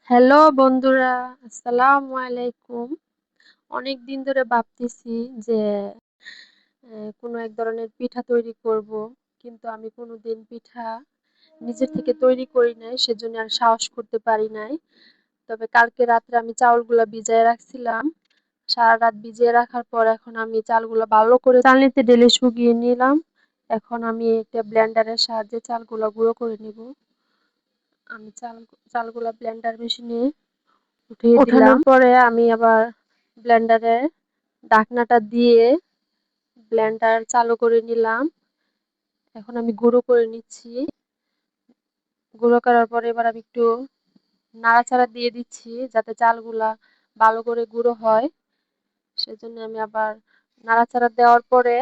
Hello বন্ধুরা, আসসালামু আলাইকুম। অনেক দিন ধরে ভাবতেছি যে কোনো এক ধরনের পিঠা তৈরি করব, কিন্তু আমি কোনোদিন পিঠা নিজে থেকে তৈরি করি নাই, সেজন্য আর সাহস করতে পারি নাই। তবে কালকে রাত্রে আমি চাউলগুলা ভিজায় রাখছিলাম। সারা রাত ভিজিয়ে রাখার পর এখন আমি চালগুলো ভালো করে চালনিতে ঢেলে শুকিয়ে নিলাম। এখন আমি একটা ব্লেন্ডারের সাহায্যে চালগুলো গুঁড়ো করে নিব। আমি চালগুলা ব্লেন্ডার মেশিনে উঠিয়ে ওঠানোর পরে আমি আবার ব্লেন্ডারে ঢাকনাটা দিয়ে ব্লেন্ডার চালু করে নিলাম। এখন আমি গুঁড়ো করে নিচ্ছি। গুঁড়ো করার পরে এবার আমি একটু নাড়াচাড়া দিয়ে দিচ্ছি যাতে চালগুলা ভালো করে গুঁড়ো হয়। সেজন্য আমি আবার নাড়াচাড়া দেওয়ার পরে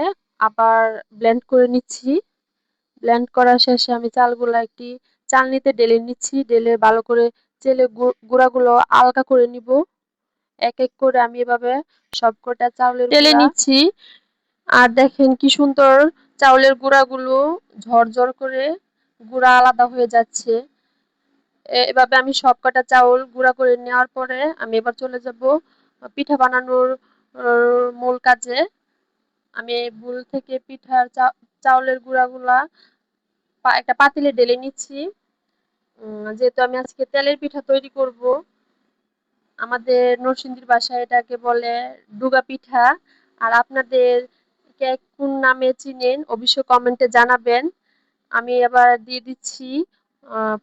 আবার ব্লেন্ড করে নিচ্ছি। ব্লেন্ড করা শেষে আমি চালগুলা একটি চালনিতে ঢেলে নিচ্ছি। ঢেলে ভালো করে চেলে গুঁড়াগুলো আলগা করে নিব। এক এক করে আমি এভাবে সবকটা চাউলের ঢেলে নিচ্ছি। আর দেখেন কি সুন্দর চাউলের গুঁড়াগুলো ঝরঝর করে গুঁড়া আলাদা হয়ে যাচ্ছে। এভাবে আমি সবকটা চাউল গুঁড়া করে নেওয়ার পরে আমি এবার চলে যাব পিঠা বানানোর মূল কাজে। আমি এই বুল থেকে পিঠার চাউলের গুঁড়াগুলা একটা পাতিলে ঢেলে নিচ্ছি। যেহেতু আমি আজকে তেলের পিঠা তৈরি করব, আমাদের নরসিংদীর ভাষায় এটাকে বলে ডুগা পিঠা। আর আপনাদের কে কোন নামে চিনেন অবশ্যই কমেন্টে জানাবেন। আমি এবার দিয়ে দিচ্ছি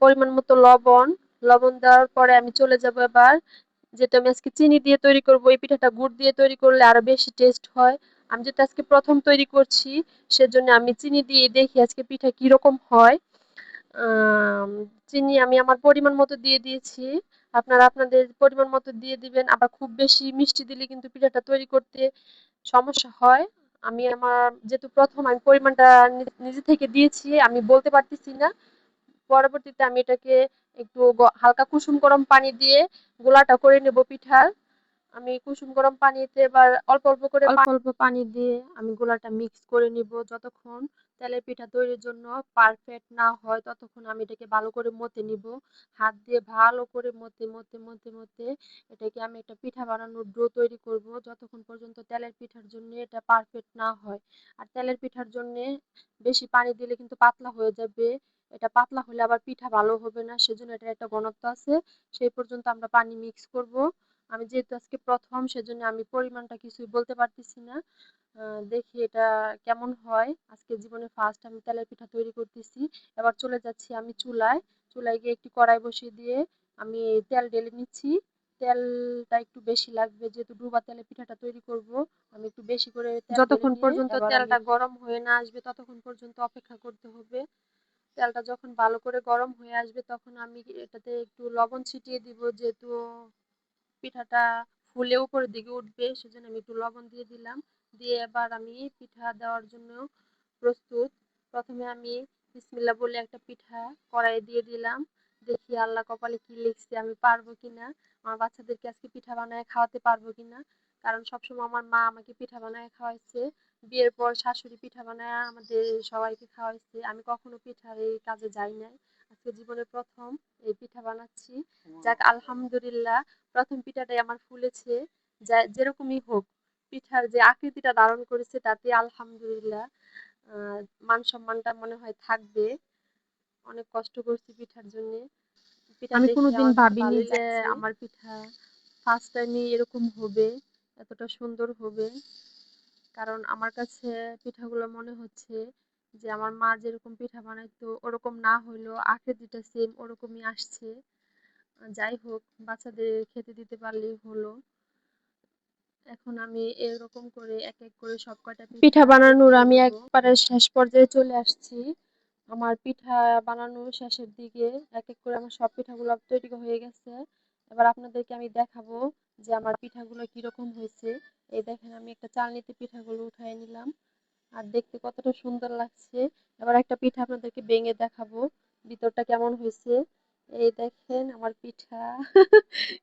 পরিমাণ মতো লবণ। লবণ দেওয়ার পরে আমি চলে যাব এবার, যেহেতু আমি আজকে চিনি দিয়ে তৈরি করব, এই পিঠাটা গুড় দিয়ে তৈরি করলে আরো বেশি টেস্ট হয়। আমি যেটা আজকে প্রথম তৈরি করছি, সেজন্য আমি চিনি দিয়ে দেখি আজকে পিঠা কিরকম হয়। আম চিনি আমি আমার পরিমাণ মতো দিয়ে দিয়েছি। আপনারা আপনাদের পরিমাণ মতো দিয়ে দিবেন। আবার খুব বেশি মিষ্টি দিলে কিন্তু পিঠাটা তৈরি করতে সমস্যা হয়। আমি আমার যেহেতু প্রথম আমি পরিমাণটা নিজে থেকে দিয়েছি, আমি বলতে পারতেছি না। পরবর্তীতে আমি এটাকে একটু হালকা কুসুম গরম পানি দিয়ে গোলাটা করে নেব পিঠার। আমি কুসুম গরম পানিতে এবার অল্প অল্প পানি দিয়ে আমি গোলাটা মিক্স করে নিব। যতক্ষণ তেলের পিঠা তৈরির জন্য পারফেক্ট না হয় ততক্ষণ আমি এটাকে ভালো করে মতে নিব। হাত দিয়ে ভালো করে মতে এটাকে আমি একটা পিঠা বানানোর ডো তৈরি করব, যতক্ষণ পর্যন্ত তেলের পিঠার জন্য এটা পারফেক্ট না হয়। আর তেলের পিঠার জন্য বেশি পানি দিলে কিন্তু পাতলা হয়ে যাবে। এটা পাতলা হলে আবার পিঠা ভালো হবে না, সেজন্য এটার একটা ঘনত্ব আছে। সেই পর্যন্ত আমরা পানি মিক্স করব। আমি যেহেতু আজকে প্রথম, সেজন্য আমি পরিমাণটা কিছুই বলতে পারতেছি না। দেখি এটা কেমন হয়। আজকে জীবনে ফার্স্ট আমি তেলের পিঠা তৈরি করতেছি। এবার চলে যাচ্ছি আমি চুলায়। চুলায় গিয়ে একটি কড়াই বসিয়ে দিয়ে আমি তেল ঢেলে নিচ্ছি। তেলটা একটু বেশি লাগবে, যেহেতু ডুবা তেলে পিঠাটা তৈরি করব। আমি একটু বেশি করে তেল যতক্ষণ পর্যন্ত তেলটা গরম হয়ে না আসবে ততক্ষণ পর্যন্ত অপেক্ষা করতে হবে। তেলটা যখন ভালো করে গরম হয়ে আসবে তখন আমি এটাতে একটু লবণ ছিটিয়ে দিব, যেহেতু পিঠাটা ফুলে উপরের দিকে উঠবে, সেজন্য আমি একটু লবণ দিয়ে দিলাম। দিয়ে এবার আমি পিঠা দেওয়ার জন্য প্রস্তুত। প্রথমে আমি বিসমিল্লাহ বলে একটা পিঠা কড়াইয়ে দিয়ে দিলাম। দেখি আল্লাহ কপালে কি লিখছে, আমি পারবো কিনা, আমার বাচ্চাদেরকে আজকে পিঠা বানায় খাওয়াতে পারবো কিনা। কারণ সবসময় আমার মা আমাকে পিঠা বানায় খাওয়াইছে। বিয়ের পর শাশুড়ি পিঠা বানায় আমাদের সবাইকে খাওয়াইছে। আমি কখনো পিঠার এই কাজে যাই নাই। আজকে জীবনে প্রথম এই পিঠা বানাচ্ছি। যাক আলহামদুলিল্লাহ, প্রথম পিঠাটাই আমার ফুলেছে। যা যেরকমই হোক, পিঠার যে আকৃতিটা ধারণ করেছে তাতে আলহামদুলিল্লাহ মান সম্মানটা মনে হয় থাকবে। অনেক কষ্ট করছি পিঠার জন্য। পিঠা আমি কোনোদিন ভাবিনি যে আমার পিঠা ফার্স্ট টাইমে এরকম হবে, এতটা সুন্দর হবে। কারণ আমার কাছে পিঠাগুলো মনে হচ্ছে যে আমার মা যেরকম পিঠা বানাইতো ওরকম না হইলেও আকৃতিটা সেম ওরকমই আসছে। যাই হোক, বাচ্চাদের খেতে দিতে পারলেই হলো। এখন আমি এরকম করে এক এক করে সব কয়টা পিঠা বানানোর আমি একবারে শেষ পর্যায়ে চলে আসছি। আমার পিঠা বানানো শেষের দিকে। এক এক করে আমার সব পিঠাগুলো তৈরি হয়ে গেছে। এবার আপনাদেরকে আমি দেখাবো যে আমার পিঠাগুলো কিরকম হয়েছে। এই দেখেন আমি একটা চালনিতে পিঠাগুলো উঠাই নিলাম। আর দেখতে কতটা সুন্দর লাগছে। এবার একটা পিঠা আপনাদেরকে ভেঙে দেখাবো ভিতরটা কেমন হয়েছে। এই দেখেন আমার পিঠা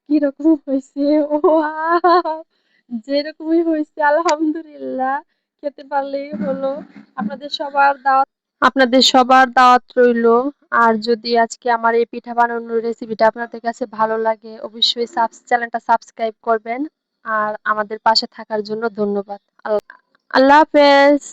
কিরকম হয়েছে। ও যেরকমই হয়েছে আলহামদুলিল্লাহ, খেতে পারলেই হলো। আপনাদের সবার দাওয়াত আপনাদের সবার দাওয়াত রইলো। আর যদি আজকে আমার এই পিঠা বানানোর রেসিপিটা আপনাদের কাছে ভালো লাগে, অবশ্যই চ্যানেলটা সাবস্ক্রাইব করবেন। আর আমাদের পাশে থাকার জন্য ধন্যবাদ। আল্লাহ হাফেজ।